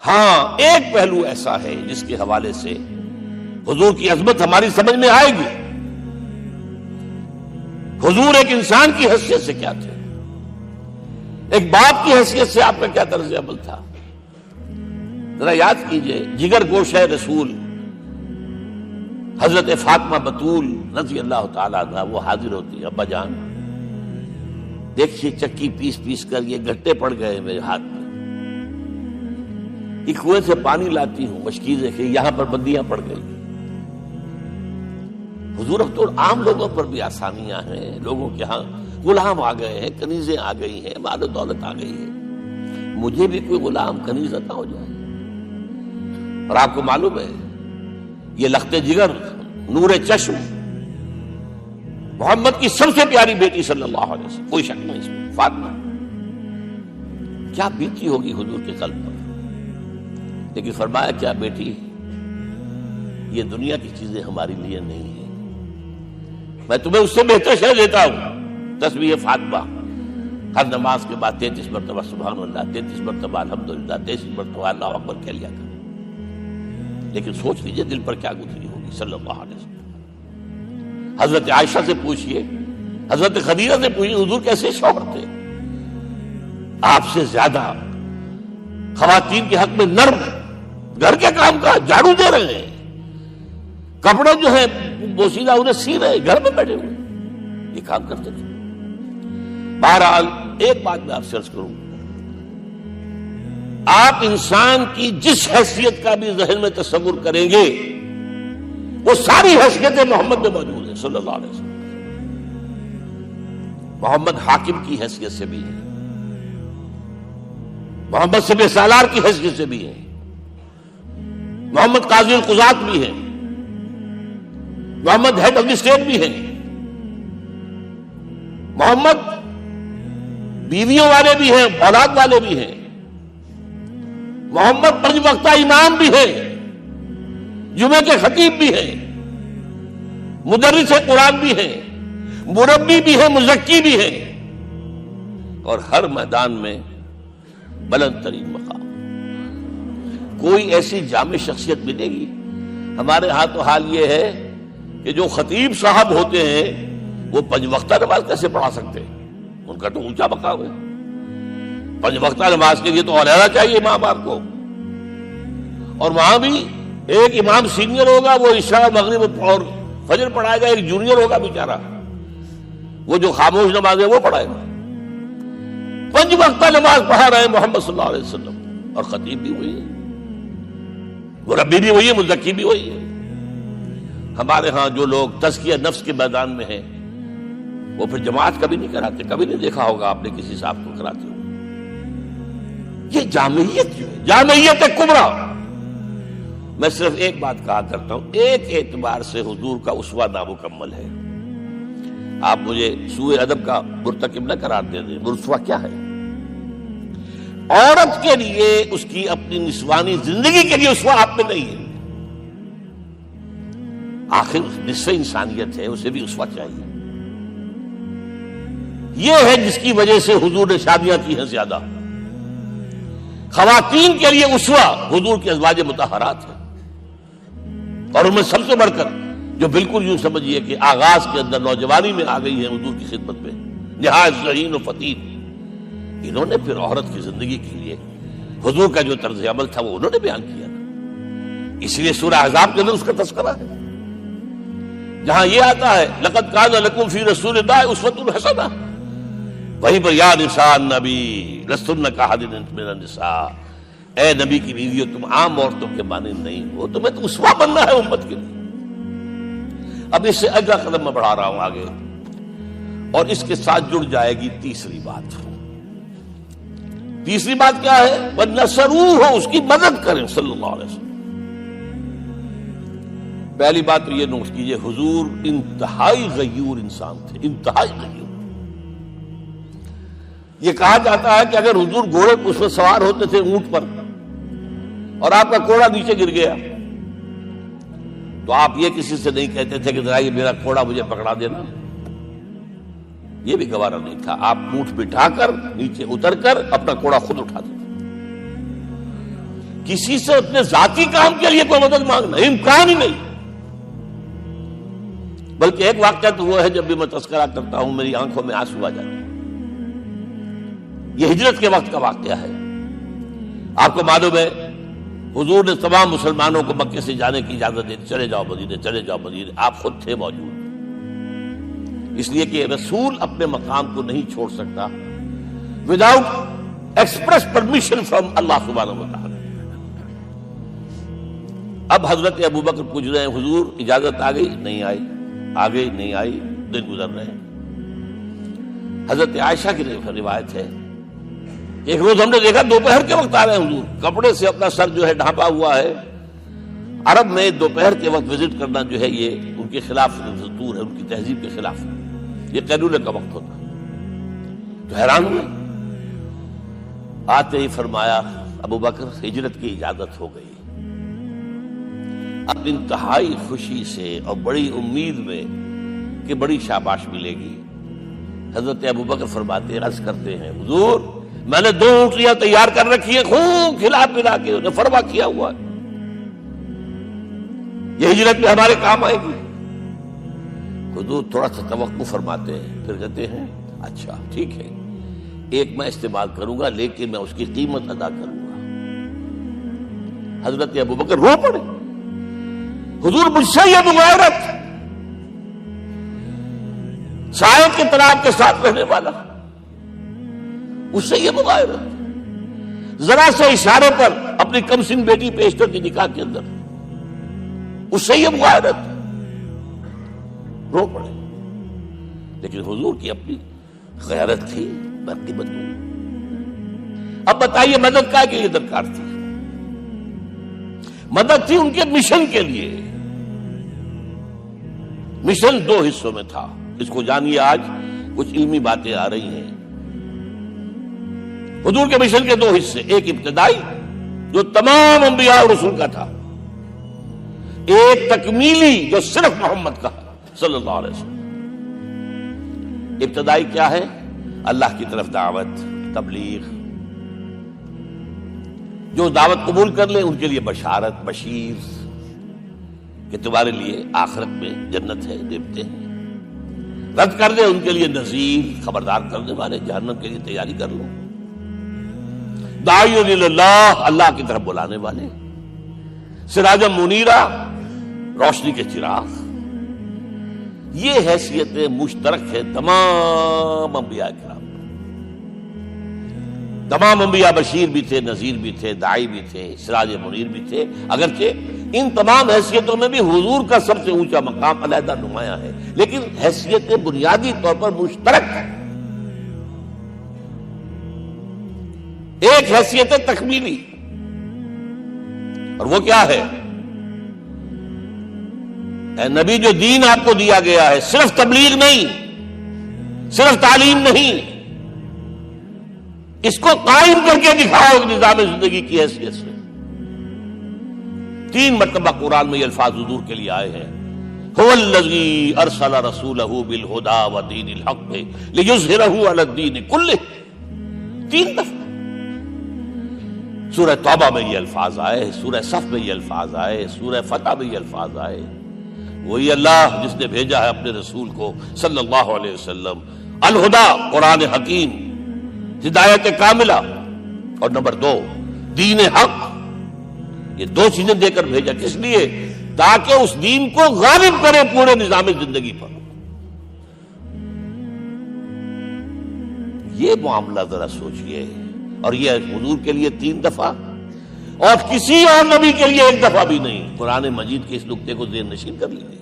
ہاں ایک پہلو ایسا ہے جس کے حوالے سے حضور کی عظمت ہماری سمجھ میں آئے گی. حضور ایک انسان کی حیثیت سے کیا تھے, ایک باپ کی حیثیت سے آپ کا کیا طرز عمل تھا. ذرا یاد کیجئے, جگر گوشہ رسول حضرت فاطمہ بطول رضی اللہ تعالیٰ عنہ وہ حاضر ہوتی ہے, ابا جان دیکھیے چکی پیس پیس کر یہ گھٹے پڑ گئے میرے ہاتھ میں, یہ کنویں سے پانی لاتی ہوں, مشکیزیں کہ یہاں پر بندیاں پڑ گئی. حضور اب تو عام لوگوں پر بھی آسانیاں ہیں, لوگوں کے ہاں غلام آ گئے ہیں, کنیزیں آ گئی ہیں, مال و دولت آ گئی ہے, مجھے بھی کوئی غلام کنیز عطا ہو جائے. اور آپ کو معلوم ہے یہ لخت جگر نور چشم محمد کی سب سے پیاری بیٹی صلی اللہ علیہ وسلم, کوئی شک نہیں اس میں, فاطمہ کیا بیتی ہوگی حضور کے قلب پر. لیکن فرمایا کیا بیٹی, یہ دنیا کی چیزیں ہمارے لیے نہیں ہیں, میں تمہیں اس سے بہتر شے دیتا ہوں. تسبیح فاطمہ ہر نماز کے بعد 33 مرتبہ سبحان اللہ, 33 مرتبہ الحمدللہ, 33 مرتبہ اللہ اکبر کہہ لیا کر. لیکن سوچ لیجئے دل پر کیا گزری ہوگی صلی اللہ علیہ وسلم. حضرت عائشہ سے پوچھئے, حضرت خدیجہ سے پوچھئے حضور کیسے شوہر تھے, آپ سے زیادہ خواتین کے حق میں نرم, گھر کے کام کا جھاڑو دے رہے ہیں, کپڑے جو ہیں بوسیدہ انہیں سی رہے, گھر میں بیٹھے ہوئے یہ کام کرتے تھے. بہرحال ایک بات میں آپ سے عرض کروں, آپ انسان کی جس حیثیت کا بھی ذہن میں تصور کریں گے وہ ساری حیثیتیں محمد میں موجود ہیں صلی اللہ علیہ وسلم. محمد حاکم کی حیثیت سے بھی ہے, محمد سب سالار کی حیثیت سے بھی ہے, محمد قاضی القضات بھی ہے, محمد ہیڈ آف دی اسٹیٹ بھی ہے, محمد بیویوں والے بھی ہیں, اولاد والے بھی ہیں, محمد 5 وقتہ امام بھی ہے, جمعے کے خطیب بھی ہیں, مدرس قرآن بھی ہیں, مربی بھی ہے, مزکی بھی ہے, اور ہر میدان میں بلند ترین مقام. کوئی ایسی جامع شخصیت ملے گی؟ ہمارے ہاں تو حال یہ ہے کہ جو خطیب صاحب ہوتے ہیں وہ 5 وقتہ نماز کیسے پڑھا سکتے ہیں, ان کا تو اونچا مقام ہے. 5 وقتہ نماز کے لیے تو علیحدہ چاہیے امام آپ کو, اور وہاں بھی ایک امام سینئر ہوگا وہ عشاء مغرب اور فجر پڑھائے گا, ایک جونیئر ہوگا بیچارہ وہ جو خاموش نماز ہے وہ پڑھائے گا. 5 وقتہ نماز پڑھا رہے ہیں محمد صلی اللہ علیہ وسلم, اور خطیب بھی وہی ہے, مربی بھی وہی ہے, مزکی بھی وہی ہے. ہمارے ہاں جو لوگ تزکیہ نفس کے میدان میں ہیں وہ پھر جماعت کبھی نہیں کراتے, کبھی نہیں دیکھا ہوگا آپ نے کسی صاحب کو کراتے ہو. یہ جامعیت جو ہے, جامعیت کبریٰ. میں صرف ایک بات کہا کرتا ہوں, ایک اعتبار سے حضور کا اسوہ نامکمل ہے. آپ مجھے سوء ادب کا مرتکب نہ قرار دے دیں. اسوہ کیا ہے؟ عورت کے لیے اس کی اپنی نسوانی زندگی کے لیے اسوہ آپ میں نہیں ہے. آخر نصف انسانیت ہے, اسے بھی اسوہ چاہیے. یہ ہے جس کی وجہ سے حضور نے شادیاں کی ہیں زیادہ. خواتین کے لیے اسوہ حضور کے ازواج مطہرات ہیں, اور ان میں سب سے بڑھ کر جو بالکل یوں سمجھیے کہ آغاز کے اندر نوجوانی میں آ گئی ہے حضور کی خدمت میں, نہایت ذہین و فتید. انہوں نے پھر عورت کی زندگی کے لیے حضور کا جو طرز عمل تھا وہ انہوں نے بیان کیا. اس لیے سورہ احزاب کے اندر اس کا تذکرہ ہے, جہاں یہ آتا ہے لقد کان لکم فی رسول اللہ اسوۃ حسنہ, وہیں پر یا نساء النبی لستن کاحد من النساء, اے نبی کی بیویوں تم عام عورتوں کے مانند نہیں ہو, تمہیں تو اسوہ بننا ہے امت کے لیے. اب اس سے اگلا قدم میں بڑھا رہا ہوں آگے, اور اس کے ساتھ جڑ جائے گی تیسری بات. تیسری بات کیا ہے؟ وَنَصَرُوهُ, اس کی مدد کریں صلی اللہ علیہ وسلم. پہلی بات تو یہ نوٹ کیجئے, حضور انتہائی غیور انسان تھے, انتہائی غیور. یہ کہا جاتا ہے کہ اگر حضور گھوڑے اس پر سوار ہوتے تھے اونٹ پر, اور آپ کا کوڑا نیچے گر گیا, تو آپ یہ کسی سے نہیں کہتے تھے کہ ذرا یہ میرا کوڑا مجھے پکڑا دینا, یہ بھی گوارا نہیں تھا. آپ اونٹ بٹھا کر نیچے اتر کر اپنا کوڑا خود اٹھاتے تھے. کسی سے اپنے ذاتی کام کے لیے کوئی مدد مانگنا امکان ہی نہیں. بلکہ ایک واقعہ تو وہ ہے جب بھی میں تذکرہ کرتا ہوں میری آنکھوں میں آنسو آ جاتے ہیں. یہ ہجرت کے وقت کا واقعہ ہے. آپ کو معلوم ہے حضور نے تمام مسلمانوں کو مکے سے جانے کی اجازت دی، چلے جاؤ مدینے، چلے جاؤ مدینے. آپ خود تھے موجود، اس لیے کہ رسول اپنے مقام کو نہیں چھوڑ سکتا وداؤٹ ایکسپریس پرمیشن فرام اللہ سبحانہ وتعالی. اب حضرت ابوبکر پوچھ رہے ہیں حضور اجازت آ گئی؟ نہیں آئی. آ گئی؟ نہیں آئی. دن گزر رہے ہیں. حضرت عائشہ کی روایت ہے ایک روز ہم نے دیکھا دوپہر کے وقت آ رہے ہیں حضور، کپڑے سے اپنا سر جو ہے ڈھانپا ہوا ہے. عرب میں دوپہر کے وقت وزٹ کرنا جو ہے یہ ان کے خلاف دستور ہے، ان کی تہذیب کے خلاف. یہ قیلولے کا وقت ہوتا. تو حیران ہوئے. آتے ہی فرمایا ابوبکر ہجرت کی اجازت ہو گئی. اب انتہائی خوشی سے اور بڑی امید میں کہ بڑی شاباش ملے گی حضرت ابوبکر فرماتے ہیں، عرض کرتے ہیں حضور میں نے 2 اونٹیاں تیار کر رکھی ہیں، خوب کھلا پلا کے انہیں فرما کیا ہوا ہے، یہ ہجرت میں ہمارے کام آئے گی. حضور تھوڑا سا توقع فرماتے ہیں، پھر کہتے ہیں اچھا ٹھیک ہے ایک میں استعمال کروں گا لیکن میں اس کی قیمت ادا کروں گا. حضرت ابوبکر رو پڑے. حضور مجھ سے یہ مغایرت، سائے کے طرح کے ساتھ رہنے والا، اس سے یہ مغایرت، ذرا سے اشارے پر اپنی کم سن بیٹی پیش کر کے نکاح کے اندر، اس سے یہ مغایرت. رو پڑے. لیکن حضور کی اپنی غیرت تھی، میں قیمت دوں. اب بتائیے مدد کا کہ یہ درکار تھی؟ مدد تھی ان کے مشن کے لیے. مشن 2 حصوں میں تھا. اس کو جانیے، آج کچھ علمی باتیں آ رہی ہیں. حضور کے مشن کے 2 حصے، ایک ابتدائی جو تمام انبیاء اور رسول کا تھا، ایک تکمیلی جو صرف محمد کا صلی اللہ علیہ وسلم. ابتدائی کیا ہے؟ اللہ کی طرف دعوت، تبلیغ. جو دعوت قبول کر لیں ان کے لیے بشارت، بشیر کہ تمہارے لیے آخرت میں جنت ہے، دیوتے ہیں. رد کر دیں ان کے لیے نذیر، خبردار کرنے والے، جہنم کے لیے تیاری کر لو. داعی اللہ، اللہ کی طرف بلانے والے. سراجا منیرا، روشنی کے چراغ. یہ حیثیتیں مشترک ہے تمام انبیاء کرام. تمام انبیاء بشیر بھی تھے، نذیر بھی تھے، داعی بھی تھے، سراج منیر بھی تھے. اگرچہ ان تمام حیثیتوں میں بھی حضور کا سب سے اونچا مقام علیحدہ نمایاں ہے، لیکن حیثیتیں بنیادی طور پر مشترک ہیں. ایک حیثیت تکمیلی، اور وہ کیا ہے؟ اے نبی جو دین آپ کو دیا گیا ہے صرف تبلیغ نہیں، صرف تعلیم نہیں، اس کو قائم کر کے دکھاؤ نظام زندگی کی حیثیت سے. 3 مرتبہ قرآن میں یہ الفاظ حضور کے لیے آئے ہیں، هو الذی ارسل رسولہ بالہدی ودین الحق لیظہرہ علی الدین کلہ. 3 دفعہ سورہ توبہ میں یہ الفاظ آئے، سورہ صف میں یہ الفاظ آئے، سورہ فتح میں یہ الفاظ آئے. وہی اللہ جس نے بھیجا ہے اپنے رسول کو صلی اللہ علیہ وسلم. الہدا، قرآن حکیم، ہدایت کاملہ، اور نمبر 2 دین حق. یہ 2 چیزیں دے کر بھیجا. کس لیے؟ تاکہ اس دین کو غالب کرے پورے نظام زندگی پر. یہ معاملہ ذرا سوچئے. اور یہ حضور کے لیے 3 دفعہ، اور کسی اور نبی کے لیے 1 دفعہ بھی نہیں. قرآن مجید کے اس نقطے کو ذہن نشین کر لیجیے.